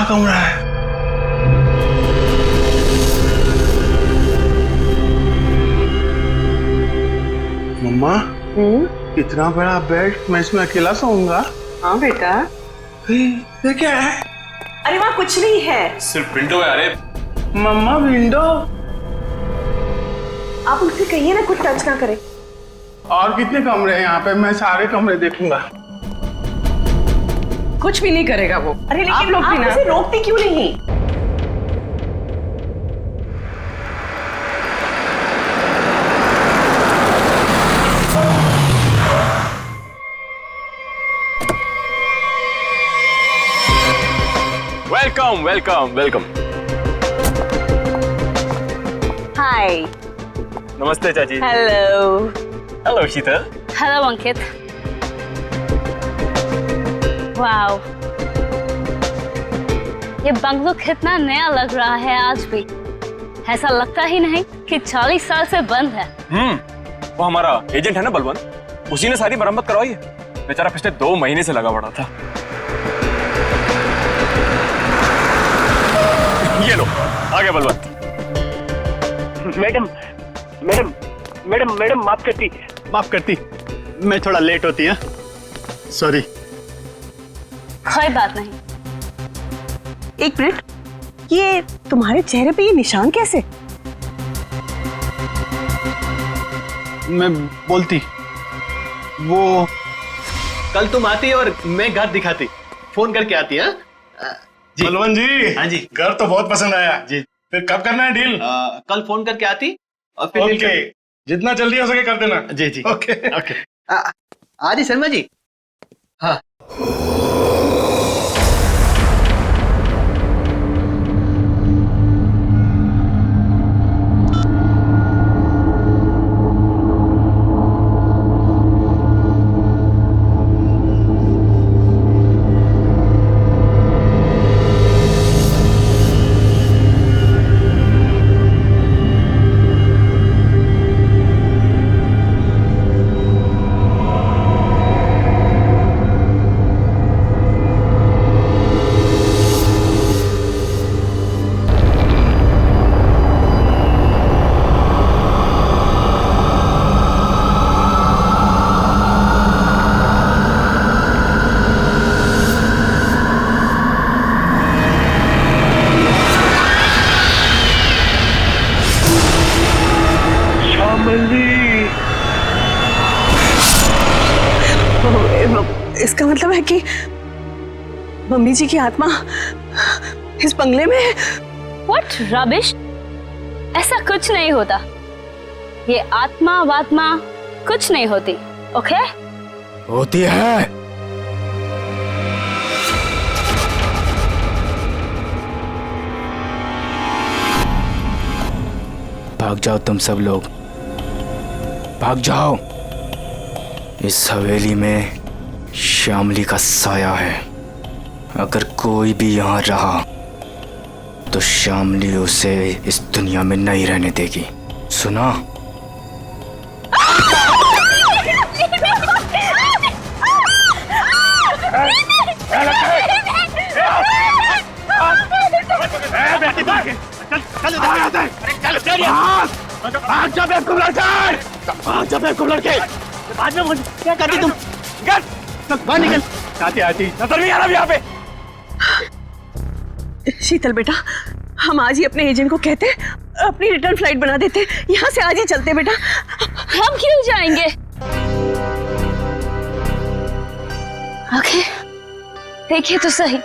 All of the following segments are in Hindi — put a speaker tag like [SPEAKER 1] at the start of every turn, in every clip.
[SPEAKER 1] कमरा है। मम्मा, इतना बड़ा बेड, मैं इसमें अकेला सोऊंगा?
[SPEAKER 2] हाँ बेटा।
[SPEAKER 1] ये क्या है?
[SPEAKER 2] अरे वहाँ कुछ नहीं है,
[SPEAKER 3] सिर्फ विंडो है। अरे
[SPEAKER 1] मम्मा, विंडो?
[SPEAKER 2] आप उनसे कहिए ना कुछ टच ना करें।
[SPEAKER 1] और कितने कमरे हैं यहाँ पे? मैं सारे कमरे देखूंगा।
[SPEAKER 2] कुछ भी नहीं करेगा वो। अरे लेकिन
[SPEAKER 4] आप लोग भी ना,
[SPEAKER 2] उसे रोकते क्यों नहीं?
[SPEAKER 3] Welcome welcome welcome.
[SPEAKER 4] हाय।
[SPEAKER 3] नमस्ते चाची।
[SPEAKER 4] Hello.
[SPEAKER 3] Hello Sheetal.
[SPEAKER 4] Hello Ankit. Wow, ये बंगलो कितना नया लग रहा है आज भी। ऐसा लगता ही नहीं कि 40 साल से बंद है।
[SPEAKER 3] वो हमारा एजेंट है ना बलवंत, उसी ने सारी मरम्मत करवाई है। बेचारा पिछले 2 महीने से लगा पड़ा था। ये लो, आ गया Balwant.
[SPEAKER 5] Madam madam madam madam माफ करती, मैं थोड़ा लेट होती है, सॉरी।
[SPEAKER 4] कोई बात नहीं।
[SPEAKER 2] एक मिनट, ये तुम्हारे चेहरे पे ये निशान कैसे?
[SPEAKER 5] मैं बोलती, वो कल तुम आती और मैं घर दिखाती, फोन करके आती है।
[SPEAKER 1] बलवंत जी।
[SPEAKER 5] हाँ जी।
[SPEAKER 1] घर तो बहुत पसंद आया
[SPEAKER 5] जी।
[SPEAKER 1] फिर कब करना है डील?
[SPEAKER 5] कल फोन करके आती और फिर डील
[SPEAKER 1] ओके, जितना जल्दी हो सके कर देना।
[SPEAKER 5] जी जी।
[SPEAKER 1] Okay
[SPEAKER 5] okay. आदि शर्मा जी। हाँ।
[SPEAKER 2] इसका मतलब है कि मम्मी जी की आत्मा इस बंगले में है।
[SPEAKER 4] What rubbish? ऐसा कुछ नहीं होता। ये आत्मा वात्मा कुछ नहीं होती, ओके?
[SPEAKER 6] होती है। भाग जाओ तुम सब लोग, भाग जाओ। इस हवेली में श्यामली का साया है। अगर कोई भी यहाँ रहा तो श्यामली उसे इस दुनिया में नहीं रहने देगी, सुना?
[SPEAKER 5] बाद में क्या करती तुम? बाहर निकल। आती नजर नहीं आ रहा यहाँ पे।
[SPEAKER 2] शीतल बेटा, हम आज ही अपने एजेंट को कहते, अपनी रिटर्न फ्लाइट बना देते, यहाँ से आज ही चलते बेटा।
[SPEAKER 4] हम क्यों जाएंगे? ओके, देखिए तो सही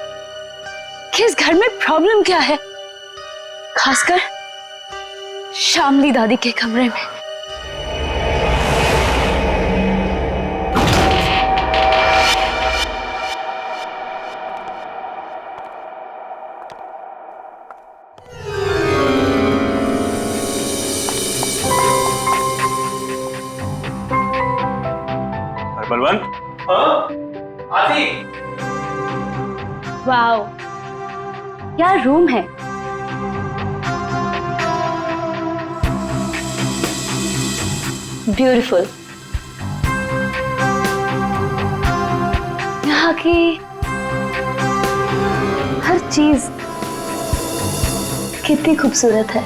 [SPEAKER 4] कि इस घर में प्रॉब्लम क्या है, खासकर श्यामली दादी के कमरे में।
[SPEAKER 3] बलवंत।
[SPEAKER 5] आती।
[SPEAKER 4] वाओ, क्या रूम है। ब्यूटीफुल। यहाँ की हर चीज कितनी खूबसूरत है,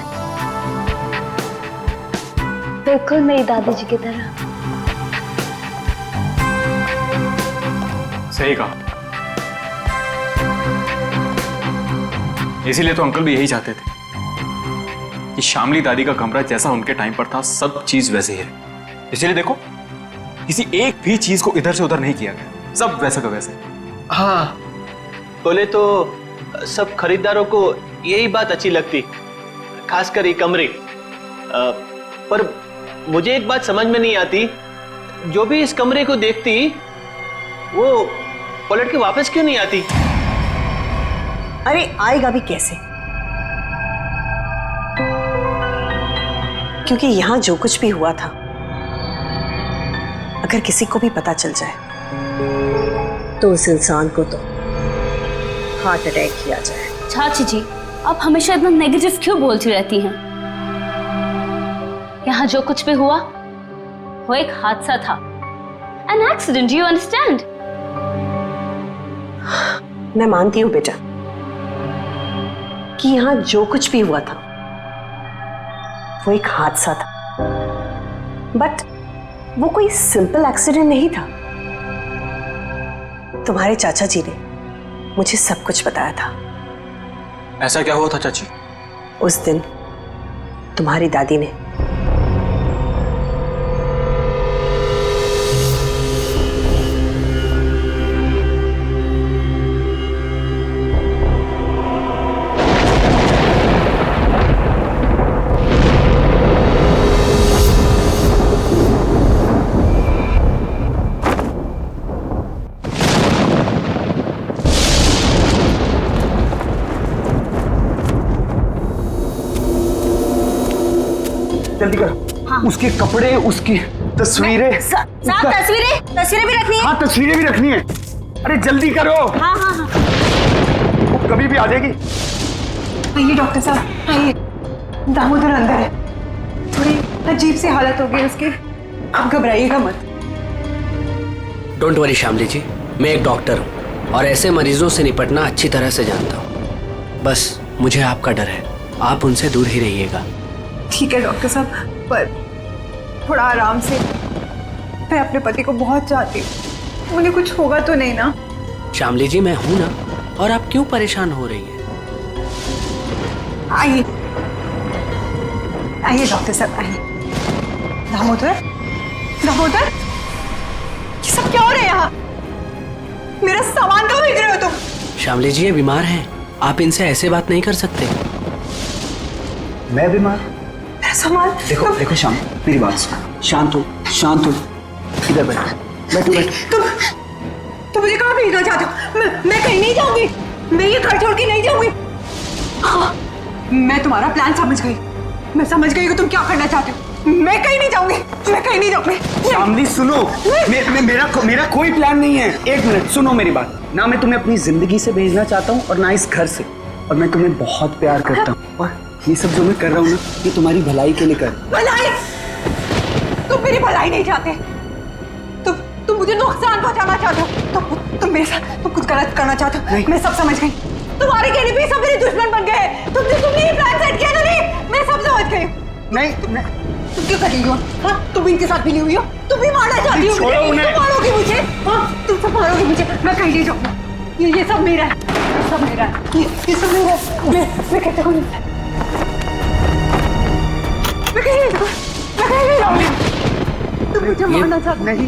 [SPEAKER 4] बिल्कुल मेरी दादी जी की तरह।
[SPEAKER 3] सही कहा। इसीलिए तो अंकल भी यही चाहते थे कि शामली दादी का कमरा जैसा उनके टाइम पर था सब चीज वैसे ही रहे। इसीलिए देखो किसी एक भी चीज को इधर से उधर नहीं किया गया, सब वैसा का वैसे।
[SPEAKER 5] हाँ, बोले तो सब खरीदारों को यही बात अच्छी लगती, खासकर ये कमरे। पर मुझे एक बात समझ में नहीं आती, जो भी इस कमरे को देखती वो पलट के वापस क्यों नहीं आती?
[SPEAKER 2] अरे आएगा भी कैसे? क्योंकि यहां जो कुछ भी हुआ था, अगर किसी को भी पता चल जाए तो उस इंसान को तो हार्ट अटैक किया जाए।
[SPEAKER 4] चाची जी, आप हमेशा इतना नेगेटिव क्यों बोलती रहती हैं? यहाँ जो कुछ भी हुआ वो एक हादसा था, एन एक्सीडेंट, यू अंडरस्टैंड?
[SPEAKER 2] मैं मानती हूँ बेटा कि यहाँ जो कुछ भी हुआ था वो एक हादसा था, बट वो कोई सिंपल एक्सीडेंट नहीं था। तुम्हारे चाचा जी ने मुझे सब कुछ बताया था।
[SPEAKER 3] ऐसा क्या हुआ था चाची?
[SPEAKER 2] उस दिन तुम्हारी दादी ने
[SPEAKER 1] जल्दी कर। हाँ। उसके कपड़े, उसकी तस्वीरें,
[SPEAKER 2] तस्वीरें भी रखनी है।
[SPEAKER 1] हाँ तस्वीरें भी रखनी है। अरे जल्दी करो।
[SPEAKER 2] हाँ हाँ हाँ।
[SPEAKER 1] वो कभी भी आ जाएगी।
[SPEAKER 7] आइए डॉक्टर साहब, आइए। दामोदर अंदर है, थोड़ी अजीब सी हालत हो गई उसकी, आप घबराइएगा मत।
[SPEAKER 8] डोंट वरी शामली जी, मैं एक डॉक्टर हूँ और ऐसे मरीजों से निपटना अच्छी तरह से जानता हूँ। बस मुझे आपका डर है, आप उनसे दूर ही रहिएगा।
[SPEAKER 7] ठीक है डॉक्टर साहब, पर थोड़ा आराम से। मैं अपने पति को बहुत चाहती हूँ, उन्हें कुछ होगा तो नहीं ना?
[SPEAKER 8] शामली जी, मैं हूं ना, और आप क्यों परेशान हो रही हैं?
[SPEAKER 7] आइए आइए डॉक्टर साहब, आइए। दामोदर, दामोदर, ये सब क्या हो रहा है यहाँ? मेरा सामान कहाँ भेज रहे हो तुम?
[SPEAKER 8] शामली जी, ये बीमार हैं, आप इनसे ऐसे बात नहीं कर सकते।
[SPEAKER 1] मैं बीमार?
[SPEAKER 7] सामान
[SPEAKER 1] देखो देखो शाम, मेरी बात सुनो, शांत हो, शांत हो। इधर बैठो, बैठो बैठो।
[SPEAKER 7] तुम मुझे कहाँ भेजना चाहते हो? मैं कहीं नहीं जाऊंगी, मैं ये घर छोड़ के नहीं जाऊंगी। हाँ, मैं तुम्हारा प्लान समझ गई, मैं समझ गई कि तुम क्या करना चाहते हो। मैं कहीं नहीं जाऊंगी, मैं कहीं नहीं जाऊंगी।
[SPEAKER 1] शामली सुनो, मेरा कोई प्लान नहीं है। एक मिनट सुनो मेरी बात। ना मैं तुम्हें अपनी जिंदगी से भेजना चाहता हूँ और ना इस घर से, और मैं तुम्हें बहुत प्यार करता हूँ, और ये सब जो मैं कर रहा हूँ ना, ये तुम्हारी भलाई के लिए कर।
[SPEAKER 7] भलाई? तुम मेरी भलाई नहीं चाहते, तुम मुझे नुकसान पहुंचाना चाहते हो, तुम मेरे साथ तुम कुछ गलत करना चाहते हो। मैं सब समझ गई, तुम्हारे कहने पे सब मेरे दुश्मन बन गए हैं। तुमने ये प्लान सेट किया था। नहीं, मैं सब समझ गई। नहीं, तुम क्यों कर रही हो? हाँ, तुम इनके साथ भी नहीं हुई हो, तुम भी मारना चाहती हो। तुम मारोगी मुझे? हाँ, तुम सब मारोगी मुझे। मैं कहीं नहीं जाऊंगा, ये सब मेरा है, सब मेरा है, ये सब मेरा है। मैं कहते हूँ मैं कहीं नहीं जाऊंगी। तुम मुझे मारना चाहते नहीं।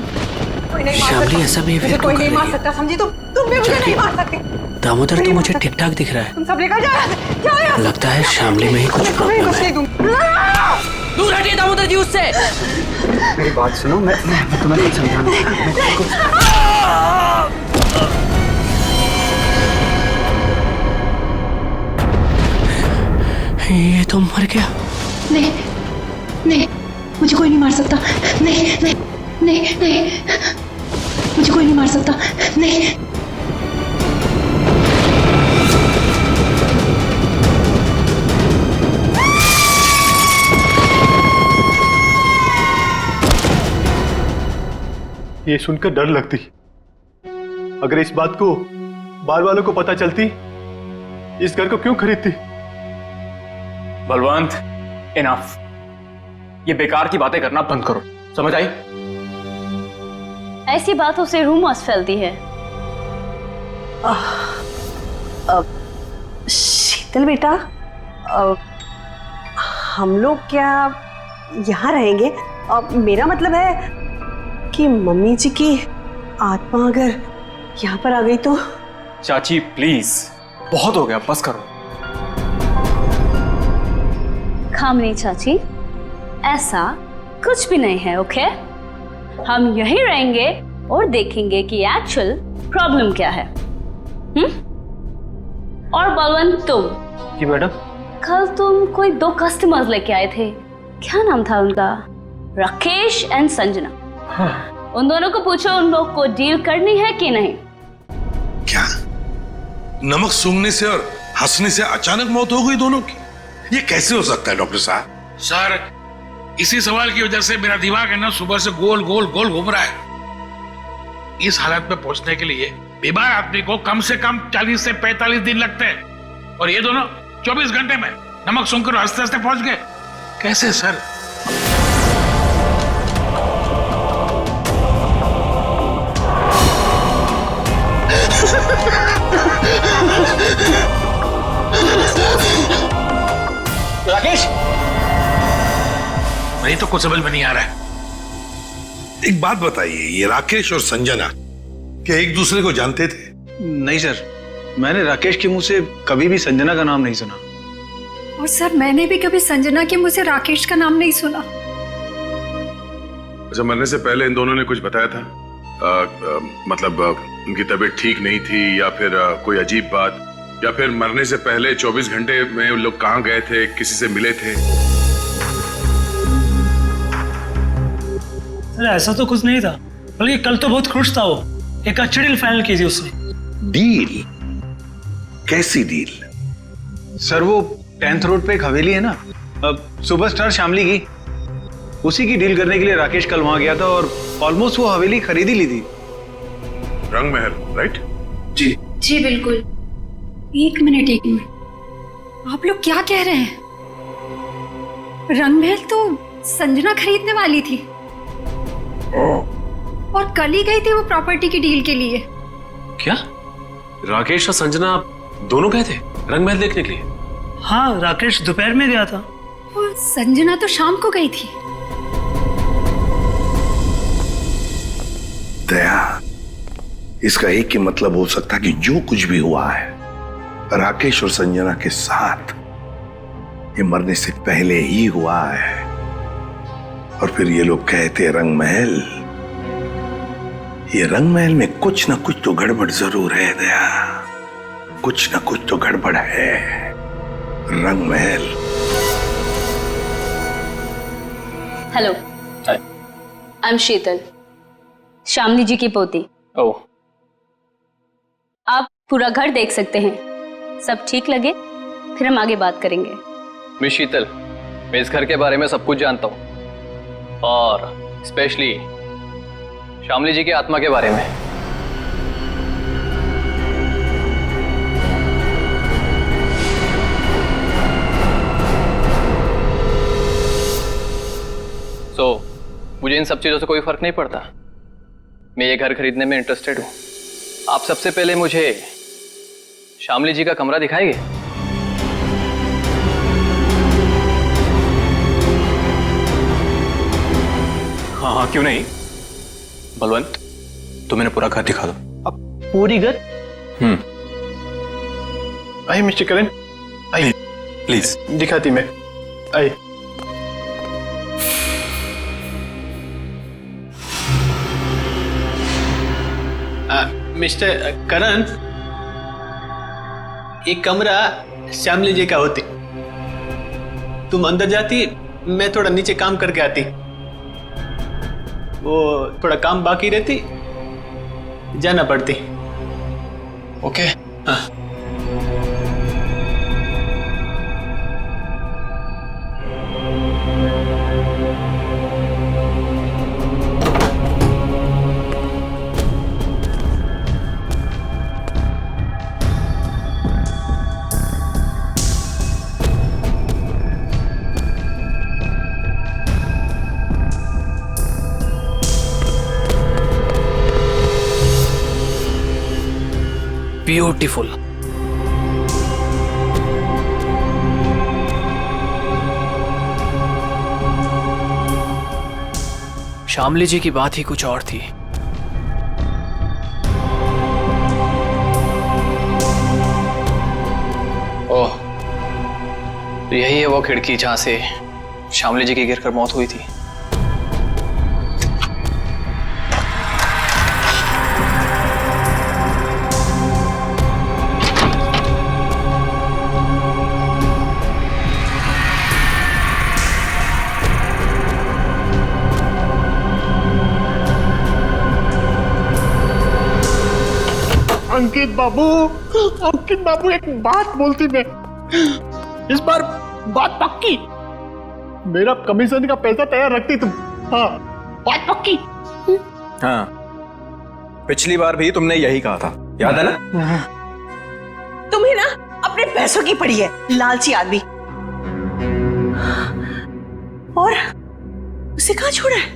[SPEAKER 7] कोई नहीं मार
[SPEAKER 8] शामली, ऐसा
[SPEAKER 7] सकता, मुझे कोई नहीं मार सकता, समझी? तुम भी मुझे नहीं मार सकती।
[SPEAKER 8] दामोदर तो मुझे ठीक ठाक दिख रहा है।
[SPEAKER 7] तुम सब लेकर जाओ।
[SPEAKER 8] लगता है शामली में ही कुछ प्रॉब्लम है।
[SPEAKER 9] दूर हटिए दामोदर जी उससे।
[SPEAKER 1] मेरी बात सुनो, मैं तुम्हें कुछ समझाना।
[SPEAKER 8] ये तो मर गया।
[SPEAKER 7] नहीं नहीं, मुझे कोई नहीं मार सकता। नहीं नहीं नहीं नहीं, मुझे कोई नहीं मार सकता। नहीं,
[SPEAKER 5] ये सुनकर डर लगती। अगर इस बात को बार वालों को पता चलती
[SPEAKER 3] इस घर को क्यों खरीदती? बलवंत, इनफ। ये बेकार की बातें करना बंद करो, समझ आई?
[SPEAKER 4] ऐसी बातों से रूमर्स फैलती है।
[SPEAKER 2] शीतल बेटा, हम लोग क्या यहाँ रहेंगे? मेरा मतलब है कि मम्मी जी की आत्मा अगर यहाँ पर आ गई तो।
[SPEAKER 3] चाची प्लीज, बहुत हो गया, बस करो।
[SPEAKER 4] खामनी चाची, ऐसा कुछ भी नहीं है, ओके? हम यहीं रहेंगे और देखेंगे कि एक्चुअल प्रॉब्लम क्या है। और बलवंत, तुम
[SPEAKER 5] जी मैडम।
[SPEAKER 4] कल तुम कोई 2 कस्टमर्स लेके आए थे, क्या नाम था उनका? राकेश एंड संजना।
[SPEAKER 5] हाँ।
[SPEAKER 4] उन दोनों को पूछो उन लोग को डील करनी है कि नहीं।
[SPEAKER 10] क्या नमक सूंघने से और हंसने से अचानक मौत हो गई दोनों की? ये कैसे हो सकता है डॉक्टर साहब?
[SPEAKER 11] सर, इसी सवाल की वजह से मेरा दिमाग है ना सुबह से गोल गोल गोल घूम रहा है। इस हालत में पहुंचने के लिए बीमार आदमी को कम से कम 40 से 45 दिन लगते हैं, और ये दोनों 24 घंटे में नमक सूंघकर हंसते हंसते पहुंच गए। कैसे सर?
[SPEAKER 5] राकेश,
[SPEAKER 11] नहीं तो कुछ समझ में नहीं आ रहा है।
[SPEAKER 10] एक बात बताइए, ये राकेश और संजना क्या एक दूसरे को जानते थे?
[SPEAKER 5] नहीं सर, मैंने राकेश के मुंह से कभी भी संजना का नाम नहीं सुना।
[SPEAKER 7] और सर, मैंने भी कभी संजना के मुंह से राकेश का नाम नहीं सुना।
[SPEAKER 10] अच्छा, मरने से पहले इन दोनों ने कुछ बताया था? मतलब उनकी तबीयत ठीक नहीं थी, या फिर कोई अजीब बात, या फिर मरने से पहले 24 घंटे में उन लोग कहाँ गए थे, किसी से मिले थे?
[SPEAKER 12] अरे ऐसा तो कुछ नहीं था, बल्कि कल तो बहुत खुश था वो। एक अच्छी डील फाइनल की थी उसने।
[SPEAKER 10] डील? कैसी डील?
[SPEAKER 5] सर, वो 10th रोड पे एक हवेली है ना, सुपरस्टार शामली की, उसी की डील करने के लिए राकेश कल वहां गया था और ऑलमोस्ट वो हवेली खरीद ही ली थी।
[SPEAKER 10] रंग महल, राइट?
[SPEAKER 5] जी
[SPEAKER 7] जी बिल्कुल। एक मिनट, आप लोग क्या कह रहे हैं? रंगमहल तो संजना खरीदने वाली थी और कल ही गई थी वो प्रॉपर्टी की डील के लिए।
[SPEAKER 5] क्या राकेश और संजना दोनों गए थे रंगमहल देखने के लिए?
[SPEAKER 12] हाँ, राकेश दोपहर में गया था
[SPEAKER 7] और संजना तो शाम को गई थी।
[SPEAKER 10] दया, इसका एक ही मतलब हो सकता कि जो कुछ भी हुआ है राकेश और संजना के साथ, ये मरने से पहले ही हुआ है। और फिर ये लोग कहते रंगमहल, ये रंगमहल में कुछ ना कुछ तो गड़बड़ जरूर है दया, कुछ ना कुछ तो गड़बड़ है। रंगमहल।
[SPEAKER 4] हेलो, आई एम शीतल, शामली जी की पोती।
[SPEAKER 5] ओह,
[SPEAKER 4] आप पूरा घर देख सकते हैं, सब ठीक लगे फिर हम आगे बात करेंगे।
[SPEAKER 13] मिस शीतल, मैं इस घर के बारे में सब कुछ जानता हूँ, और स्पेशली शामली जी की आत्मा के बारे में। मुझे इन सब चीजों से कोई फर्क नहीं पड़ता। मैं ये घर खरीदने में इंटरेस्टेड हूँ। आप सबसे पहले मुझे शामली जी का कमरा दिखाएंगे?
[SPEAKER 3] हाँ हाँ, क्यों नहीं। बलवंत, तो मैंने पूरा घर दिखा दो।
[SPEAKER 5] अब पूरी घर?
[SPEAKER 3] आइए मिस्टर करण, आइए प्लीज, दिखाती मैं। आइए।
[SPEAKER 5] मिस्टर करण, एक कमरा श्यामली जी का होती, तुम अंदर जाती, मैं थोड़ा नीचे काम करके आती, वो थोड़ा काम बाकी रहती, जाना पड़ती।
[SPEAKER 3] ओके।
[SPEAKER 5] हाँ।
[SPEAKER 8] ब्यूटीफुल। शामली जी की बात ही कुछ और थी।
[SPEAKER 13] ओह, तो यही है वो खिड़की जहां से शामली जी की गिरकर मौत हुई थी।
[SPEAKER 11] अंकित बाबू एक बात बोलती मैं, इस बार बात पक्की। मेरा कमीशन का पैसा तैयार रखती तुम। हाँ, बात पक्की।
[SPEAKER 3] हाँ, पिछली बार भी तुमने यही कहा था, याद है ना?
[SPEAKER 2] तुम्हें ना अपने पैसों की पड़ी है, लालची आदमी। और उसे कहाँ छोड़ा है?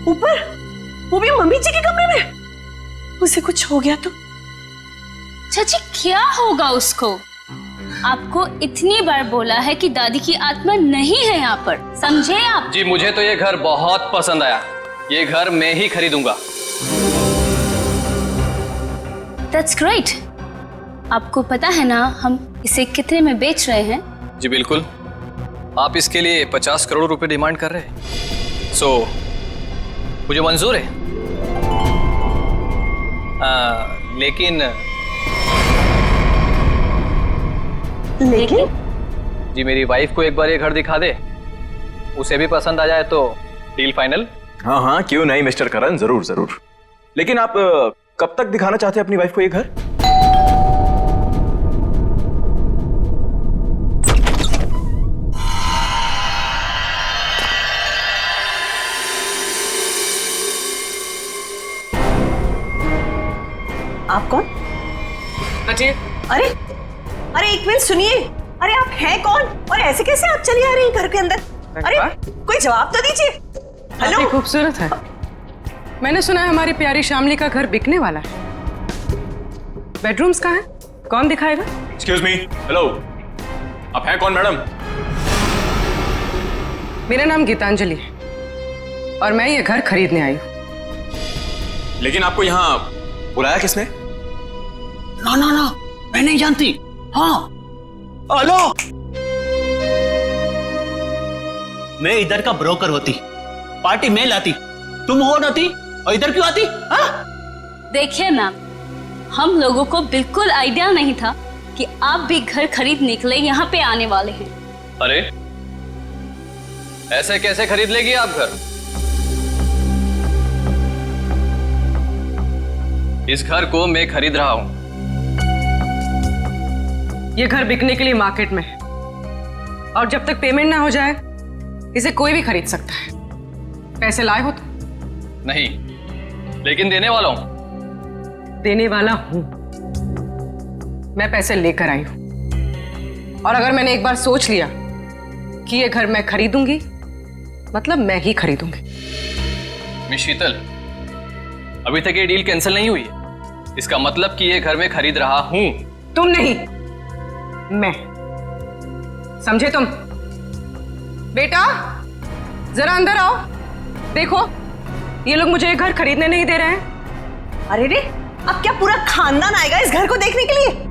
[SPEAKER 2] ऊपर, वो भी मम्मी जी के कमरे में। उसे कुछ हो गया तो?
[SPEAKER 4] चाची क्या होगा उसको? आपको इतनी बार बोला है कि दादी की आत्मा नहीं है यहाँ पर, समझे आप?
[SPEAKER 13] जी मुझे तो ये घर बहुत पसंद आया, ये घर मैं ही खरीदूंगा।
[SPEAKER 4] That's great। आपको पता है ना हम इसे कितने में बेच रहे हैं?
[SPEAKER 13] जी बिल्कुल, आप इसके लिए 50 करोड़ रुपए डिमांड कर रहे हैं। सो मुझे मंजूर है। लेकिन जी मेरी वाइफ को एक बार ये घर दिखा दे, उसे भी पसंद आ जाए तो डील फाइनल।
[SPEAKER 3] हाँ हाँ, क्यों नहीं मिस्टर करण, जरूर जरूर। लेकिन आप कब तक दिखाना चाहते हैं अपनी वाइफ को ये घर?
[SPEAKER 2] आप कौन? अरे अरे एक मिनट सुनिए। अरे आप हैं कौन और ऐसे कैसे आप चली आ रही हैं घर के अंदर? अरे कोई जवाब तो दीजिए। हेलो,
[SPEAKER 7] काफी खूबसूरत है। मैंने सुना है हमारी प्यारी शामली का घर बिकने वाला है। बेडरूम्स कहाँ हैं? कौन दिखाएगा?
[SPEAKER 3] एक्सक्यूज मी, हेलो, आप हैं कौन मैडम?
[SPEAKER 7] मेरा नाम गीतांजलि है और मैं ये घर खरीदने आई हूँ।
[SPEAKER 3] लेकिन आपको यहाँ बुलाया किसने?
[SPEAKER 5] ना ना ना, मैं नहीं जानती। हाँ, हेलो, मैं इधर का ब्रोकर होती, पार्टी में लाती, तुम हो नाती और इधर क्यों आती? हाँ?
[SPEAKER 4] देखिए मैम, हम लोगों को बिल्कुल आइडिया नहीं था कि आप भी घर खरीदने के लिए यहाँ पे आने वाले हैं।
[SPEAKER 13] अरे ऐसे कैसे खरीद लेगी आप घर? इस घर को मैं खरीद रहा हूं।
[SPEAKER 7] ये घर बिकने के लिए मार्केट में है और जब तक पेमेंट ना हो जाए इसे कोई भी खरीद सकता है। पैसे लाए हो तो?
[SPEAKER 13] नहीं, लेकिन देने वाला हूं।
[SPEAKER 7] देने वाला हूं। मैं पैसे लेकर आई हूं और अगर मैंने एक बार सोच लिया कि ये घर मैं खरीदूंगी, मतलब मैं ही खरीदूंगी।
[SPEAKER 13] मिस शीतल, अभी तक ये डील कैंसिल नहीं हुई है, इसका मतलब कि ये घर मैं खरीद रहा हूं।
[SPEAKER 7] तुम नहीं, मैं। समझे तुम? बेटा जरा अंदर आओ, देखो ये लोग मुझे ये घर खरीदने नहीं दे रहे हैं।
[SPEAKER 2] अरे रे, अब क्या पूरा खानदान आएगा इस घर को देखने के लिए?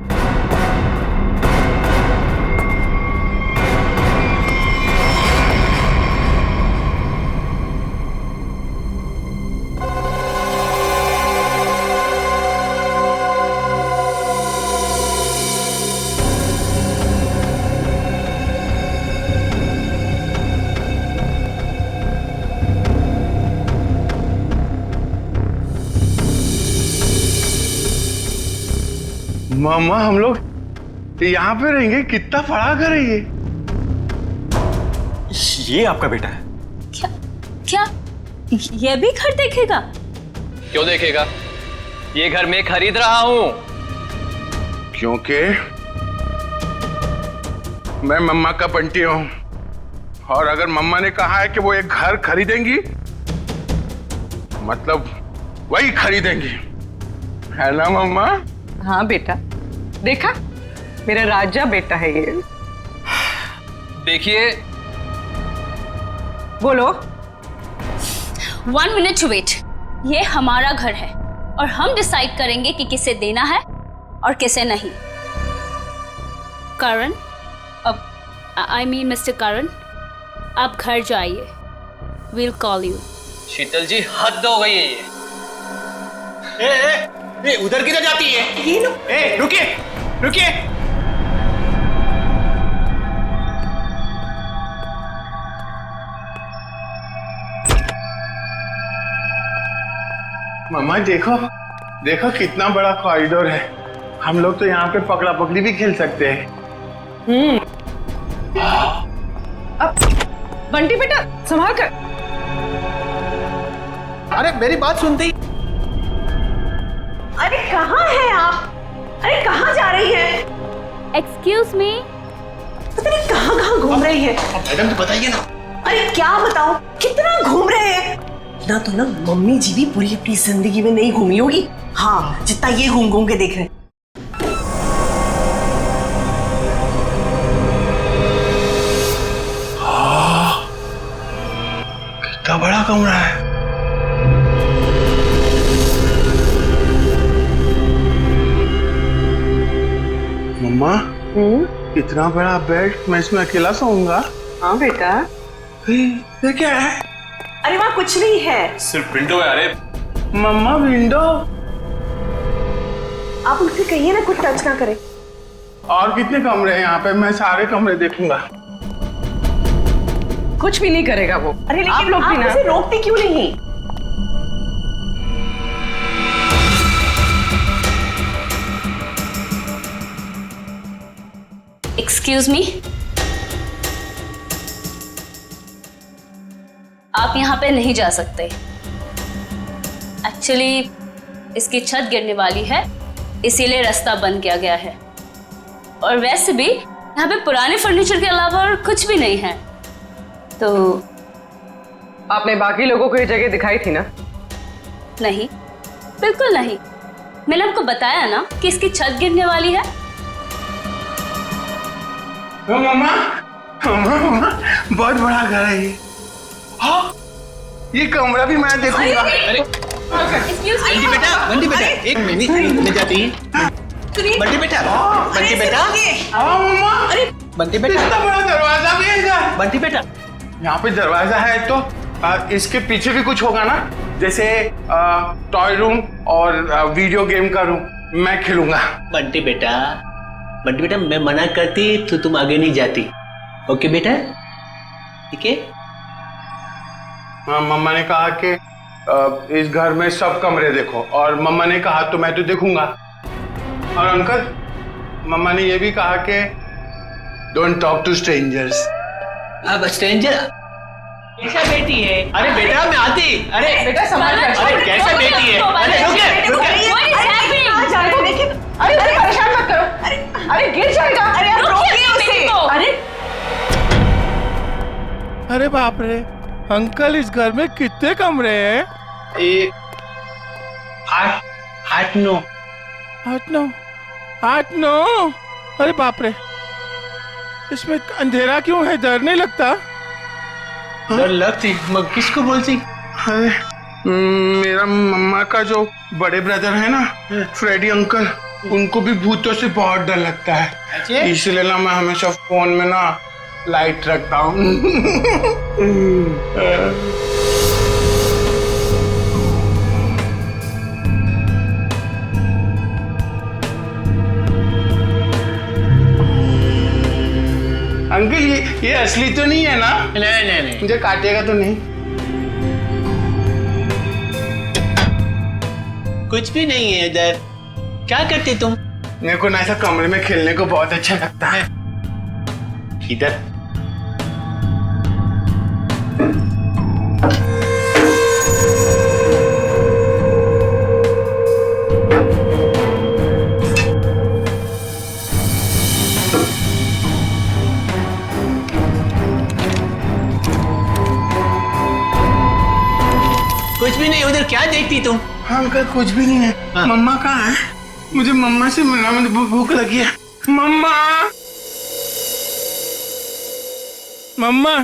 [SPEAKER 10] मामा हम लोग यहाँ पे रहेंगे? कितना बड़ा घर है ये?
[SPEAKER 3] ये आपका बेटा है?
[SPEAKER 4] क्या क्या ये भी घर देखेगा?
[SPEAKER 13] क्यों देखेगा? ये घर मैं खरीद रहा हूं।
[SPEAKER 10] क्योंकि मैं मम्मा का बंटी हूं और अगर मम्मा ने कहा है कि वो एक घर खरीदेंगी, मतलब वही खरीदेंगी, है ना मम्मा?
[SPEAKER 2] हाँ बेटा, देखा, मेरा राजा बेटा है ये।
[SPEAKER 13] देखिए,
[SPEAKER 2] बोलो।
[SPEAKER 4] 1 मिनट वेट। ये हमारा घर है और हम डिसाइड करेंगे कि किसे देना है और किसे नहीं। करण, अब आई मीन मिस्टर करण, आप घर जाइए। Will call you.
[SPEAKER 5] Sheetal ji, हद हो गई है ये। उधर किधर जाती है?
[SPEAKER 2] ये लो।
[SPEAKER 5] रुकिए रुकिए।
[SPEAKER 14] मम्मा देखो, देखो कितना बड़ा कॉरिडोर है। हम लोग तो यहाँ पे पकड़ा पकड़ी भी खेल सकते हैं।
[SPEAKER 2] अब बंटी बेटा संभाल कर।
[SPEAKER 5] अरे मेरी बात सुनते ही।
[SPEAKER 2] अरे कहाँ है आप? अरे कहाँ जा रही है?
[SPEAKER 4] Excuse me.
[SPEAKER 2] पता नहीं कहाँ कहाँ घूम रही है।
[SPEAKER 5] मैडम तो बताइए ना।
[SPEAKER 2] अरे क्या बताऊं, कितना घूम रहे हैं ना। तो ना मम्मी जी भी पूरी अपनी जिंदगी में नहीं घूमी होगी, हाँ, जितना ये घूम घूम के देख रहे हैं।
[SPEAKER 14] कितना बड़ा कमरा है। मम्मा, इतना बड़ा बेड, मैं इसमें अकेला सोऊंगा?
[SPEAKER 2] हाँ बेटा।
[SPEAKER 14] ये क्या है?
[SPEAKER 2] अरे वहाँ कुछ नहीं है,
[SPEAKER 3] सिर्फ विंडो है। अरे
[SPEAKER 14] मम्मा, विंडो?
[SPEAKER 2] आप उनसे कहिए ना कुछ टच ना करें।
[SPEAKER 14] और कितने कमरे हैं यहाँ पे? मैं सारे कमरे देखूंगा।
[SPEAKER 2] कुछ भी नहीं करेगा वो। अरे लेकिन आप लोग भी ना उसे रोकते क्यों नहीं?
[SPEAKER 4] एक्सक्यूज मी, आप यहाँ पे नहीं जा सकते। एक्चुअली इसकी छत गिरने वाली है, इसीलिए रास्ता बंद किया गया है। और वैसे भी यहाँ पे पुराने फर्नीचर के अलावा और कुछ भी नहीं है। तो
[SPEAKER 2] आपने बाकी लोगों को ये जगह दिखाई थी ना?
[SPEAKER 4] नहीं, बिल्कुल नहीं। मैंने आपको बताया ना कि इसकी छत गिरने वाली है।
[SPEAKER 14] मम्मा, मम्मा, बहुत बड़ा घर है ये। हाँ, ये कमरा भी मैं देखूंगा।
[SPEAKER 5] बंटी बेटा, बंटी बेटा, एक मिनट में जाती है। बंटी बेटा, बंटी बेटा,
[SPEAKER 14] हाँ मम्मा।
[SPEAKER 5] अरे बंटी बेटा,
[SPEAKER 14] इतना बड़ा दरवाजा भी है इधर।
[SPEAKER 5] बंटी बेटा,
[SPEAKER 14] यहाँ पे दरवाजा है तो इसके पीछे भी कुछ होगा ना, जैसे टॉय रूम और वीडियो गेम का रूम। मैं खेलूंगा।
[SPEAKER 5] बंटी बेटा, बंटी बेटा, मैं मना करती तो तुम आगे नहीं जाती। ओके बेटा, ठीक है?
[SPEAKER 14] हाँ, मम्मा ने कहा कि इस घर में सब कमरे देखो, और मम्मा ने कहा तो मैं तो देखूंगा। और अंकल, मम्मा ने ये भी कहा कि डोंट टॉक टू स्ट्रेंजर्स।
[SPEAKER 5] अब स्ट्रेंजर कैसा बेटी है? अरे बेटा मैं आती। अरे
[SPEAKER 2] बेटा संभाल कर।
[SPEAKER 5] अरे कैसा बेटी है? अरे रुकिए रुकिए।
[SPEAKER 2] अरे परेशान मत करो। अरे गिर जाएगा। अरे आप रोकिए उसे। अरे
[SPEAKER 14] अरे बाप रे अंकल, इस घर में कितने कमरे हैं?
[SPEAKER 5] 8 9।
[SPEAKER 14] 8 9। अरे बाप रे, इसमें अंधेरा क्यों है? डर नहीं लगता?
[SPEAKER 5] डर लगती? किसको बोलती?
[SPEAKER 14] अरे मेरा मम्मा का जो बड़े ब्रदर है ना, फ्रेडी अंकल, उनको भी भूतों से बहुत डर लगता है। इसलिए ना मैं हमेशा फोन में ना लाइट रखता हूँ। अंकल, ये असली तो नहीं है ना?
[SPEAKER 5] नहीं नहीं नहीं।
[SPEAKER 14] मुझे काटेगा तो नहीं?
[SPEAKER 5] कुछ भी नहीं है इधर। क्या करते तुम?
[SPEAKER 14] मेरे को ना ऐसा कमरे में खेलने को बहुत अच्छा लगता है।
[SPEAKER 5] इधर कुछ भी नहीं। उधर क्या देखती तुम?
[SPEAKER 14] हाँ अंकल, कुछ भी नहीं है।
[SPEAKER 5] हाँ।
[SPEAKER 14] मम्मा कहाँ है? मुझे मम्मा से मिलना, मुझे भूख लगी है। मम्मा, मम्मा,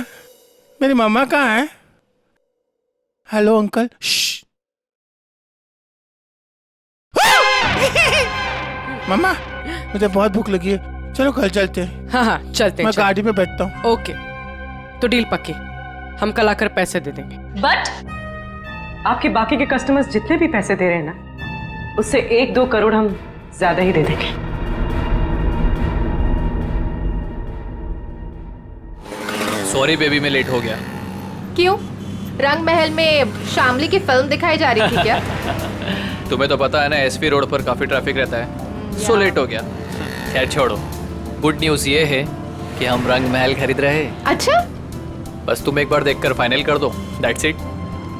[SPEAKER 14] मेरी मम्मा कहाँ है? Hello uncle. मम्मा, मुझे बहुत भूख लगी है, चलो कल चलते हैं।
[SPEAKER 9] हाँ हाँ चलते हैं।
[SPEAKER 14] मैं गाड़ी में बैठता हूँ।
[SPEAKER 9] ओके, तो डील पक्की, हम कल आकर पैसे दे देंगे।
[SPEAKER 2] बट आपके बाकी के कस्टमर्स जितने भी पैसे दे रहे हैं ना, उससे 1-2 करोड़ हम ज्यादा ही दे देंगे।
[SPEAKER 13] सॉरी बेबी, मैं लेट हो गया।
[SPEAKER 7] क्यों? रंग महल में शामली की फिल्म दिखाई जा रही थी क्या?
[SPEAKER 13] तुम्हें तो पता है ना, एसपी रोड पर काफी ट्रैफिक रहता है, सो लेट हो गया। खैर छोड़ो, गुड न्यूज़ ये है कि हम रंग महल खरीद रहे हैं।
[SPEAKER 7] अच्छा,
[SPEAKER 13] बस तुम एक बार देखकर फाइनल कर दो, दैट्स इट।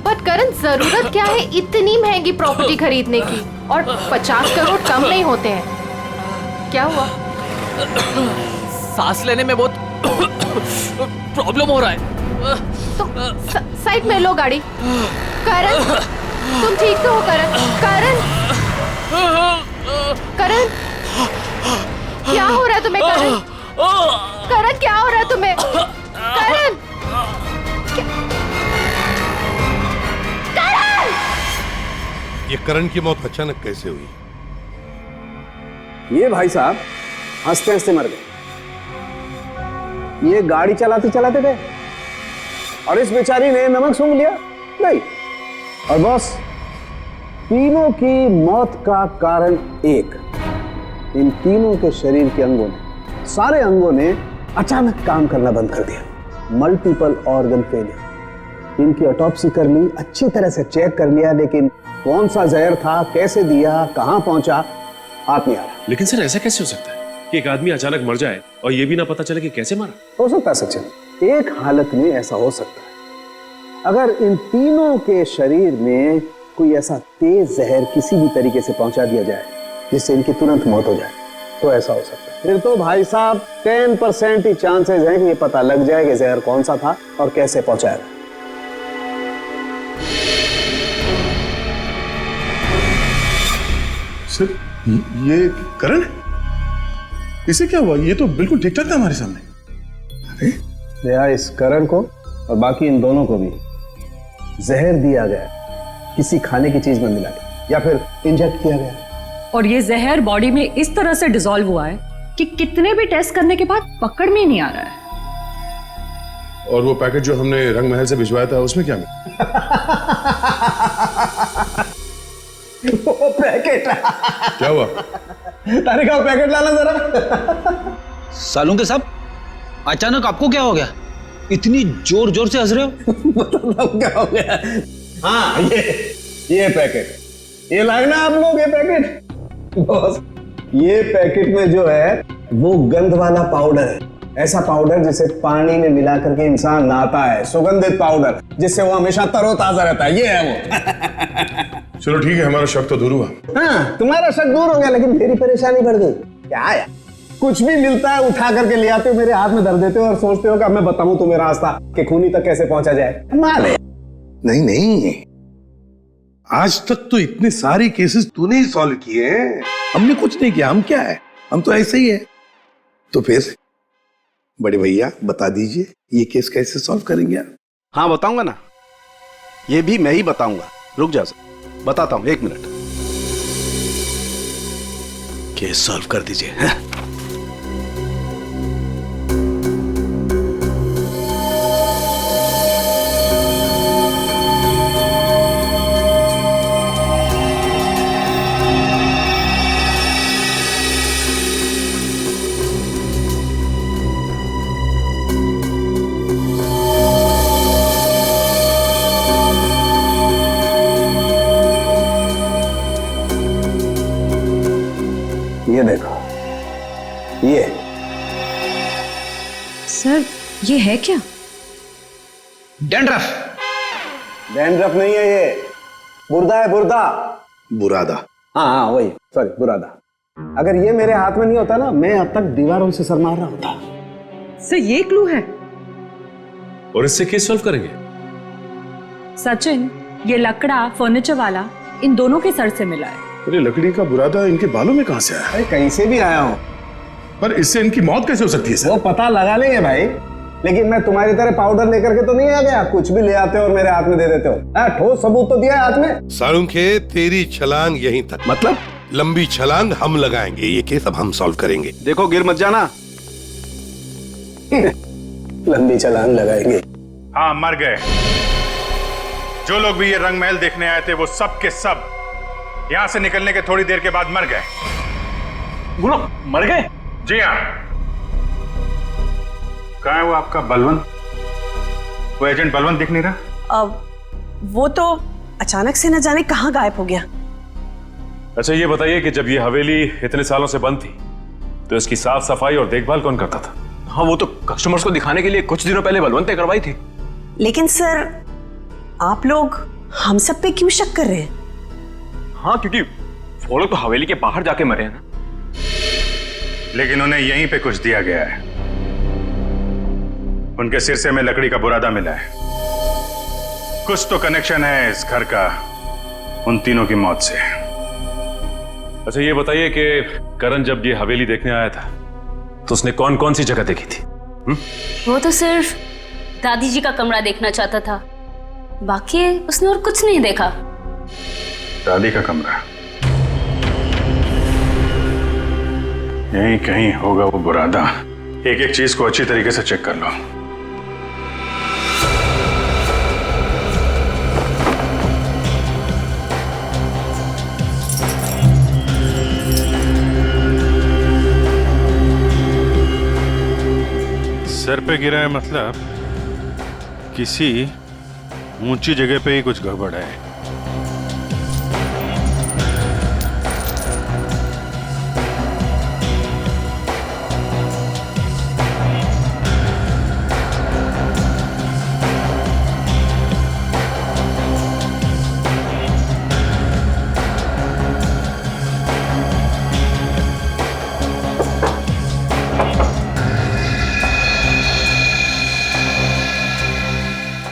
[SPEAKER 7] बट करण, जरूरत क्या है इतनी महंगी प्रॉपर्टी खरीदने की? और 50 करोड़ कम नहीं होते हैं। क्या हुआ?
[SPEAKER 13] सांस लेने में बहुत प्रॉब्लम हो रहा है।
[SPEAKER 7] तो साइड में लो गाड़ी। करण, तुम ठीक तो हो? करण, करण, करण, क्या हो रहा है तुम्हें? करण, करण, क्या हो रहा है तुम्हें? करण, करण!
[SPEAKER 10] ये करण की मौत अचानक कैसे हुई?
[SPEAKER 1] ये भाई साहब हंसते हंसते मर गए। ये गाड़ी चलाते चलाते गए और इस बेचारी ने नमक सूंघ लिया, नहीं। और बॉस, तीनों की मौत का कारण एक, इन तीनों के शरीर के अंगों ने, सारे अंगों ने अचानक काम करना बंद कर दिया। Multiple organ failure. इनकी ऑटोप्सी कर ली, अच्छी तरह से चेक कर लिया, लेकिन कौन सा जहर था, कैसे दिया, कहां पहुंचा, हाथ नहीं आ रहा।
[SPEAKER 15] लेकिन सर ऐसा कैसे हो सकता है कि एक आदमी अचानक मर जाए और ये भी ना पता चले कि कैसे मरा?
[SPEAKER 1] हो सकता है सचिन, एक हालत में ऐसा हो सकता है, अगर इन तीनों के शरीर में कोई ऐसा तेज जहर किसी भी तरीके से पहुंचा दिया जाए जिससे इनकी तुरंत मौत हो जाए, तो ऐसा हो सकता है। फिर तो भाई साहब 10% ही चांसेस हैं कि ये पता लग जाए कि जहर कौन सा था और कैसे पहुंचाया।
[SPEAKER 14] सर, ये करण, इसे क्या हुआ? ये तो बिल्कुल ठीक ठाक था हमारे सामने। अरे
[SPEAKER 1] दया, इस करण को और बाकी इन दोनों को भी जहर दिया गया, किसी खाने की चीज में मिला के या फिर इंजेक्ट किया गया।
[SPEAKER 16] और ये जहर बॉडी में इस तरह से डिसॉल्व हुआ है कि कितने भी टेस्ट करने के बाद पकड़ में ही नहीं आ रहा है।
[SPEAKER 14] और वो पैकेट जो हमने रंग महल से भिजवाया था, उसमें क्या मिला?
[SPEAKER 1] वो पैकेट
[SPEAKER 14] क्या हुआ?
[SPEAKER 1] तारे का पैकेट लाना जरा।
[SPEAKER 17] सालूं के साहब, अचानक आपको क्या हो गया? इतनी जोर जोर से हंस रहे हो?
[SPEAKER 1] बताओ क्या हो गया? हाँ, ये पैकेट, ये लागना आप लोग, ये पैकेट। बॉस, ये पैकेट में जो है वो गंध वाला पाउडर है, ऐसा पाउडर जिसे पानी में मिला करके इंसान नहाता है, सुगंधित पाउडर जिससे वो हमेशा तरोताजा रहता है, ये है वो।
[SPEAKER 14] चलो ठीक है, हमारा शक तो दूर हुआ।
[SPEAKER 1] हाँ, तुम्हारा शक दूर हो गया, लेकिन मेरी परेशानी बढ़ गई। क्या है, कुछ भी मिलता है उठा करके ले आते हो, मेरे हाथ में धर देते हो और सोचते हो कि अब मैं बताऊं तुम्हें रास्ता कि खूनी तक कैसे पहुंचा जाए। मारे
[SPEAKER 10] नहीं नहीं, आज तक तो इतने सारे केसेस तूने ही सॉल्व किए हैं, हमने कुछ नहीं किया। हम क्या है, हम तो ऐसे ही है। तो फिर बड़े भैया बता दीजिए, ये केस कैसे सॉल्व करेंगे आप?
[SPEAKER 18] हाँ बताऊंगा ना, ये भी मैं ही बताऊंगा। रुक जा, बताता हूं, 1 मिनट। केस सॉल्व कर दीजिए। हाँ?
[SPEAKER 1] ये देखो, ये
[SPEAKER 16] सर, ये है क्या?
[SPEAKER 17] डैंड्रफ।
[SPEAKER 1] डैंड्रफ नहीं है, ये बुर्दा है, बुर्दा।
[SPEAKER 10] बुरादा।
[SPEAKER 1] हाँ हाँ वही, सॉरी, बुरादा। अगर ये मेरे हाथ में नहीं होता ना, मैं अब तक दीवारों से सर मार रहा होता।
[SPEAKER 2] सर, ये क्लू है
[SPEAKER 15] और इससे केस सॉल्व करेंगे।
[SPEAKER 16] सचिन, ये लकड़ा फर्नीचर वाला इन दोनों के सर से मिला है।
[SPEAKER 10] अरे लकड़ी का बुरादा इनके बालों में कहां से आया?
[SPEAKER 1] अरे कहीं से भी आया हूं।
[SPEAKER 10] पर इससे इनकी मौत कैसे हो सकती है सर?
[SPEAKER 1] वो पता लगा लेंगे भाई, लेकिन मैं तुम्हारी तरह पाउडर लेकर के तो नहीं आ गया, कुछ भी ले आते हो और मेरे हाथ में दे देते हो। ठोस सबूत तो दिया है हाथ में।
[SPEAKER 10] सारुंखे, तेरी छलांग यहीं तक। मतलब लंबी छलांग हम लगाएंगे, ये केस अब हम सॉल्व करेंगे।
[SPEAKER 18] देखो गिर मत जाना।
[SPEAKER 1] लंबी छलांग लगाएंगे।
[SPEAKER 14] हाँ, मर गए। जो लोग भी ये रंग महल देखने आए थे वो सब के सब यहां से निकलने के थोड़ी देर के बाद मर गए।
[SPEAKER 3] बोलो, मर गए?
[SPEAKER 14] जी हाँ। कहाँ है वो आपका बलवंत? वो एजेंट बलवंत दिख नहीं रहा।
[SPEAKER 2] वो तो अचानक से न जाने कहाँ गायब हो गया।
[SPEAKER 15] अच्छा ये बताइए कि जब ये हवेली इतने सालों से बंद थी तो इसकी साफ सफाई और देखभाल कौन करता था?
[SPEAKER 3] हाँ, वो तो कस्टमर्स को दिखाने के लिए कुछ दिनों पहले बलवंत ने करवाई थी।
[SPEAKER 2] लेकिन सर, आप लोग हम सब पे क्यों शक कर रहे हैं?
[SPEAKER 3] हाँ, क्योंकि वो लोग तो हवेली के बाहर जाके मरे हैं ना।
[SPEAKER 14] लेकिन उन्हें यहीं पे कुछ दिया गया है। उनके सिरसे में लकड़ी का बुरादा मिला है। कुछ तो कनेक्शन है इस घर का उन तीनों की मौत से।
[SPEAKER 15] अच्छा ये बताइए कि करण जब ये हवेली देखने आया था तो उसने कौन कौन सी जगह देखी थी?
[SPEAKER 4] वो तो सिर्फ दादी जी का कमरा देखना चाहता था, बाकी उसने और कुछ नहीं देखा।
[SPEAKER 14] दादी का कमरा? यहीं कहीं होगा वो बुरादा। एक एक चीज को अच्छी तरीके से चेक कर लो। सर पे गिरा है मतलब किसी ऊंची जगह पे ही कुछ गड़बड़ है।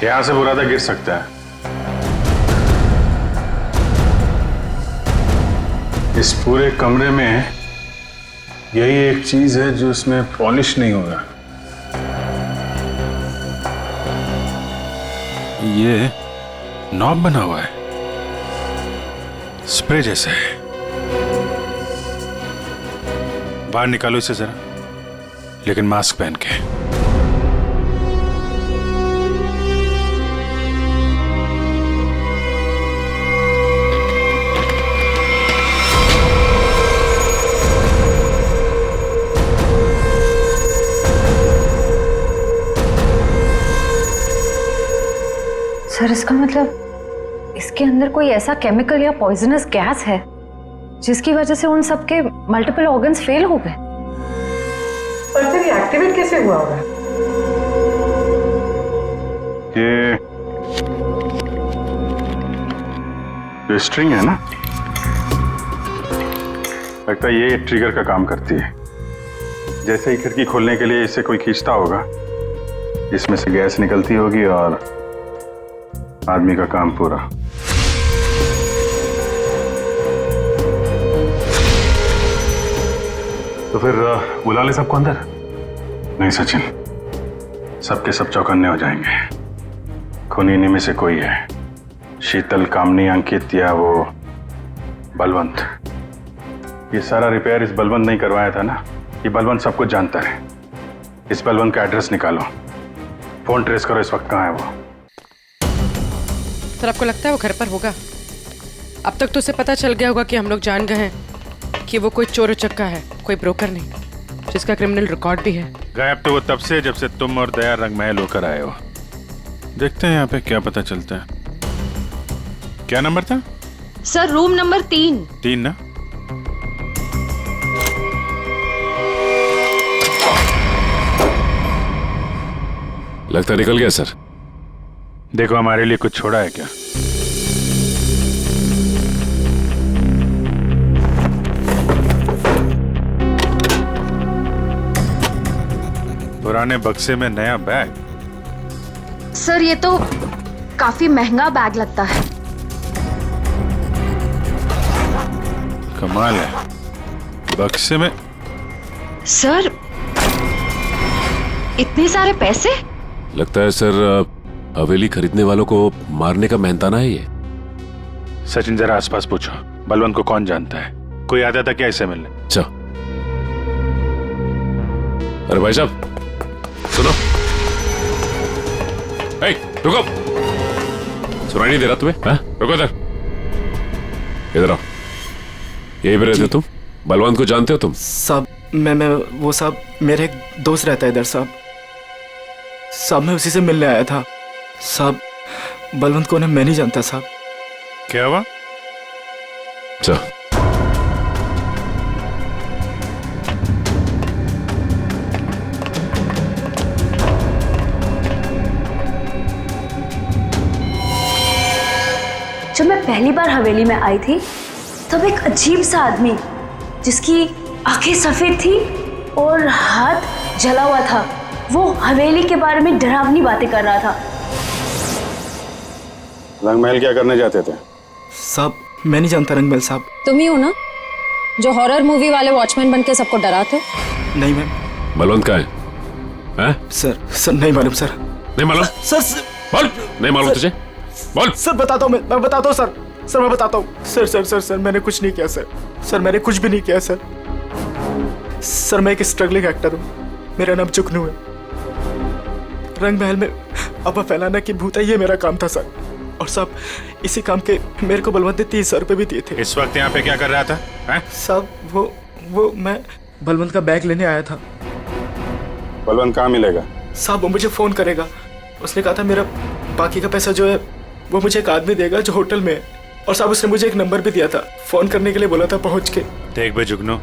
[SPEAKER 14] यहां से बुरादा गिर सकता है। इस पूरे कमरे में यही एक चीज है जो इसमें पॉलिश नहीं होगा। ये नॉब बना हुआ है, स्प्रे जैसा है। बाहर निकालो इसे जरा, लेकिन मास्क पहन के।
[SPEAKER 16] सर इसका मतलब इसके अंदर कोई ऐसा केमिकल या पॉइजनस गैस है जिसकी वजह से उन सबके मल्टीपल ऑर्गन्स फेल हो गए।
[SPEAKER 7] पर फिर ये एक्टिवेट कैसे हुआ होगा?
[SPEAKER 14] ये स्ट्रिंग है ना, लगता है ये ट्रिगर का काम करती है। जैसे ही खिड़की खोलने के लिए इसे कोई खींचता होगा, इसमें से गैस निकलती होगी और आदमी का काम पूरा। तो फिर बुला ले सबको अंदर। नहीं सचिन, सबके सब चौकन्ने हो जाएंगे। खूनी इन्हीं में से कोई है, शीतल, कामनी, अंकित या वो बलवंत। ये सारा रिपेयर इस बलवंत नहीं करवाया था ना। ये बलवंत सब कुछ जानता है। इस बलवंत का एड्रेस निकालो, फोन ट्रेस करो, इस वक्त कहाँ है वो।
[SPEAKER 9] सर आपको लगता है वो घर पर होगा? अब तक तो उसे पता चल गया होगा कि हम लोग जान गए हैं कि वो कोई चोर उचक्का है, कोई ब्रोकर नहीं, जिसका क्रिमिनल रिकॉर्ड भी है।
[SPEAKER 14] गायब तो वो तब से जब से तुम और दया रंग महल होकर आए हो। देखते हैं यहाँ पे क्या पता चलता है। क्या नंबर था?
[SPEAKER 4] Sir room number 3।
[SPEAKER 14] 3 ना?
[SPEAKER 15] लगता निकल गया सर।
[SPEAKER 14] देखो हमारे लिए कुछ छोड़ा है क्या? पुराने बक्से में नया बैग?
[SPEAKER 4] सर ये तो काफी महंगा बैग लगता है।
[SPEAKER 11] कमाल है, बक्से में
[SPEAKER 16] सर इतने सारे पैसे?
[SPEAKER 15] लगता है सर हवेली खरीदने वालों को मारने का मेहनताना है ये।
[SPEAKER 11] सचिन जरा आसपास पूछो, बलवंत को कौन जानता है? कोई आता था क्या इसे मिलने?
[SPEAKER 15] अच्छा, अरे भाई साहब सुनो, रुको, सुनाई नहीं दे रहा तुम्हें? हाँ? रुको इधर आओ, यही पे रहते तुम? बलवंत को जानते हो तुम?
[SPEAKER 6] साहब मैं वो साहब मेरे एक दोस्त रहता है इधर साहब मैं उसी से मिलने आया था साहब। बलवंत को मैं नहीं जानता साहब।
[SPEAKER 11] क्या हुआ?
[SPEAKER 15] अच्छा,
[SPEAKER 4] जब मैं पहली बार हवेली में आई थी तब एक अजीब सा आदमी जिसकी आंखें सफेद थी और हाथ जला हुआ था, वो हवेली के बारे में डरावनी बातें कर रहा था।
[SPEAKER 18] रंगमहल क्या करने जाते थे?
[SPEAKER 6] साहब मैं नहीं जानता रंगमहल साहब।
[SPEAKER 16] तुम ही हो ना जो हॉरर मूवी वाले वॉचमैन बन के सबको डराते?
[SPEAKER 6] नहीं मैम।
[SPEAKER 15] बलवंत कहाँ है?
[SPEAKER 6] सर नहीं मालूम सर।
[SPEAKER 15] नहीं मालूम?
[SPEAKER 6] सर
[SPEAKER 15] बोल, नहीं मालूम तुझे? बोल।
[SPEAKER 6] सर बताता हूँ, मैं बताता हूँ सर मैं बताता हूँ। सर मैंने कुछ नहीं किया सर मैंने कुछ भी नहीं किया सर मैं एक स्ट्रगलिंग एक्टर हूँ, मेरा नाम जुगनू है। रंगमहल में अफवाह फैलाना कि भूत है ये मेरा काम था सर। और साहब इसी काम के मेरे को बलवंत ने 30,000 रुपए भी दिए थे।
[SPEAKER 11] इस वक्त यहाँ पे क्या कर रहा था?
[SPEAKER 6] साहब वो मैं बलवंत का बैग लेने आया था।
[SPEAKER 18] बलवंत कहाँ मिलेगा?
[SPEAKER 6] साहब वो मुझे फोन करेगा, उसने कहा था मेरा बाकी का पैसा जो है वो मुझे एक आदमी देगा जो होटल में है। और साहब उसने मुझे एक नंबर भी दिया था, फोन करने के लिए बोला था पहुंच के।
[SPEAKER 11] देख बे जुगनू,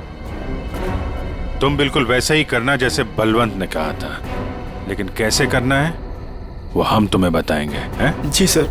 [SPEAKER 11] तुम बिल्कुल वैसे ही करना जैसे बलवंत ने कहा था, लेकिन कैसे करना है वो हम तुम्हें बताएंगे। हैं?
[SPEAKER 6] जी सर।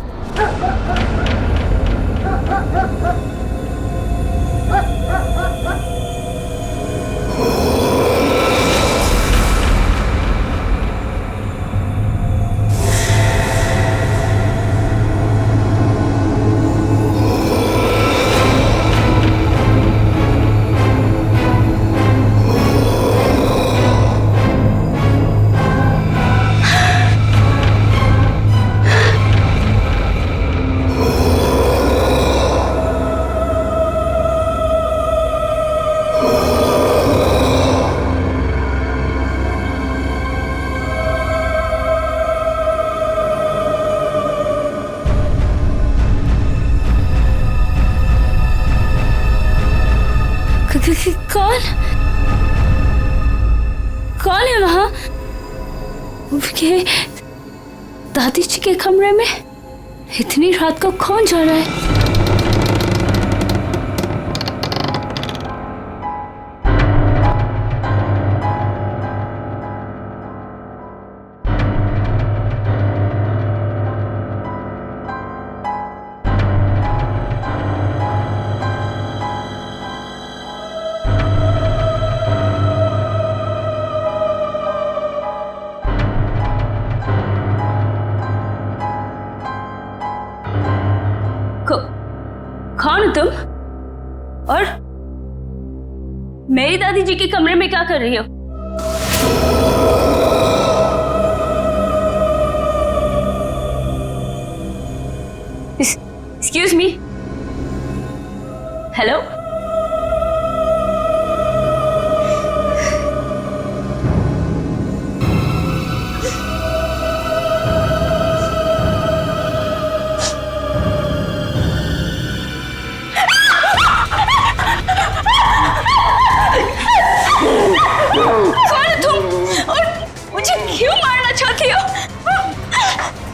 [SPEAKER 4] कौन है वहां? दादी जी के कमरे में इतनी रात को कौन जा रहा है? कौन हो तुम? और मेरी दादी जी के कमरे में क्या कर रही हो? Excuse me, hello?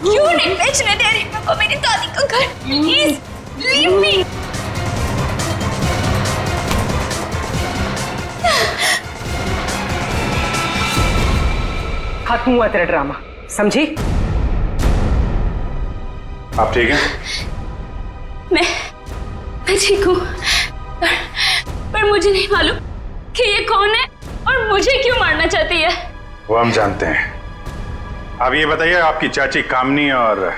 [SPEAKER 4] क्यों नहीं बेचने दे रही मेरे को मेरी दादी का घर? Please leave me.
[SPEAKER 2] खत्म हुआ तेरा ड्रामा, समझी?
[SPEAKER 11] आप ठीक हैं?
[SPEAKER 4] मैं ठीक हूँ, पर मुझे नहीं मालूम कि ये कौन है और मुझे क्यों मारना चाहती है।
[SPEAKER 11] वो हम जानते हैं। आप ये बताइए, आपकी चाची कामनी और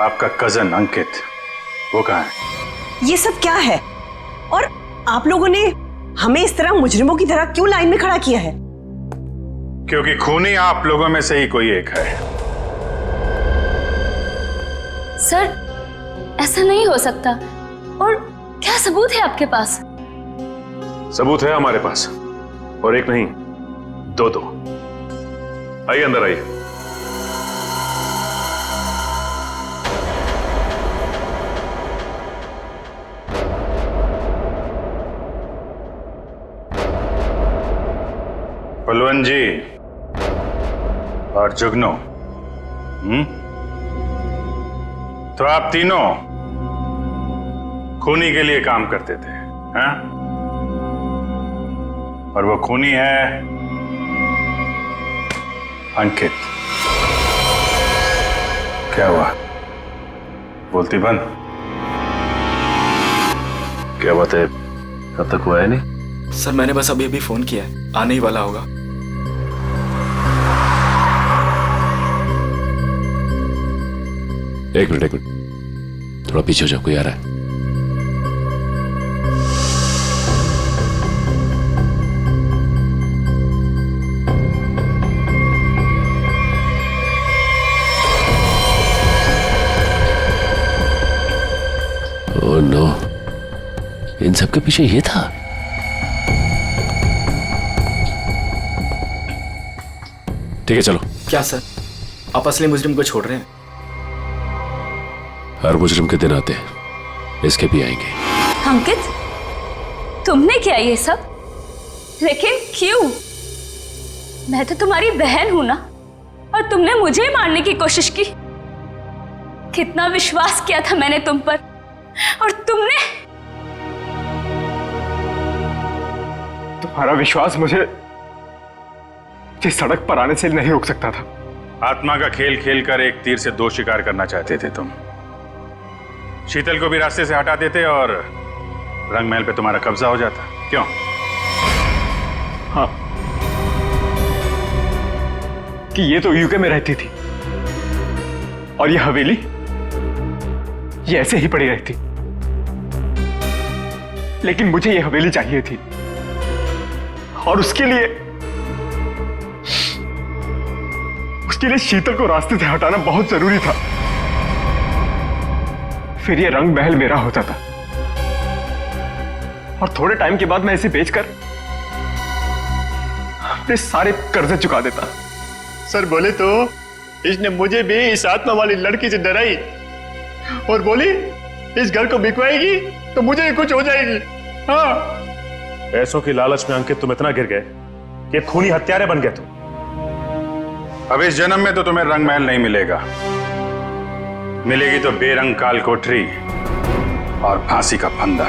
[SPEAKER 11] आपका कजन अंकित वो कहाँ है?
[SPEAKER 2] ये सब क्या है? और आप लोगों ने हमें इस तरह मुजरिमों की तरह क्यों लाइन में खड़ा किया है?
[SPEAKER 14] क्योंकि खूनी आप लोगों में से ही कोई एक है।
[SPEAKER 4] सर ऐसा नहीं हो सकता। और क्या सबूत है आपके पास?
[SPEAKER 15] सबूत है हमारे पास, और एक नहीं, दो। आइए अंदर आइए।
[SPEAKER 14] बलवंत जी और जुगनू, तो आप तीनों खूनी के लिए काम करते थे, हैं? और वो खूनी है अंकित। क्या हुआ? बोलती बंद।
[SPEAKER 15] क्या बात है, कब तक हुआ है? नहीं
[SPEAKER 6] सर, मैंने बस अभी फोन किया है, आने ही वाला होगा।
[SPEAKER 15] एक मिनट, थोड़ा पीछे हो जाओ, कोई आ रहा है। ओह नो, इन सब के पीछे ये था। ठीक है, चलो।
[SPEAKER 6] क्या सर, आप असली मुजरिम को छोड़ रहे हैं?
[SPEAKER 15] हर मुजरिम के दिन आते हैं, इसके भी आएंगे।
[SPEAKER 4] अंकित, तुमने किया ये सब? लेकिन क्यों? मैं तो तुम्हारी बहन हूं ना, और तुमने मुझे मारने की कोशिश की। कितना विश्वास किया था मैंने तुम पर, और तुमने।
[SPEAKER 3] तुम्हारा विश्वास मुझे इस सड़क पर आने से नहीं रोक सकता था।
[SPEAKER 14] आत्मा का खेल खेलकर एक तीर से दो शिकार करना चाहते थे तुम। शीतल को भी रास्ते से हटा देते और रंग महल पे तुम्हारा कब्जा हो जाता। क्यों?
[SPEAKER 3] हाँ, कि ये तो यूके में रहती थी और ये हवेली ये ऐसे ही पड़ी रहती, लेकिन मुझे ये हवेली चाहिए थी, और उसके लिए शीतल को रास्ते से हटाना बहुत जरूरी था। फिर ये रंग महल मेरा होता था, और थोड़े टाइम के बाद मैं इसे बेचकर अपने सारे कर्जे चुका देता।
[SPEAKER 19] सर बोले तो इसने मुझे भी इस आत्मा वाली लड़की से डराई और बोली इस घर को बिकवाएगी तो मुझे ही कुछ हो जाएगी। हाँ,
[SPEAKER 15] पैसों की लालच में अंकित तुम इतना गिर गए कि खूनी हत्यारे बन गए तुम।
[SPEAKER 14] अब इस जन्म में तो तुम्हें रंग महल नहीं मिलेगा, मिलेगी तो बेरंग काल कोठरी और फांसी का फंदा।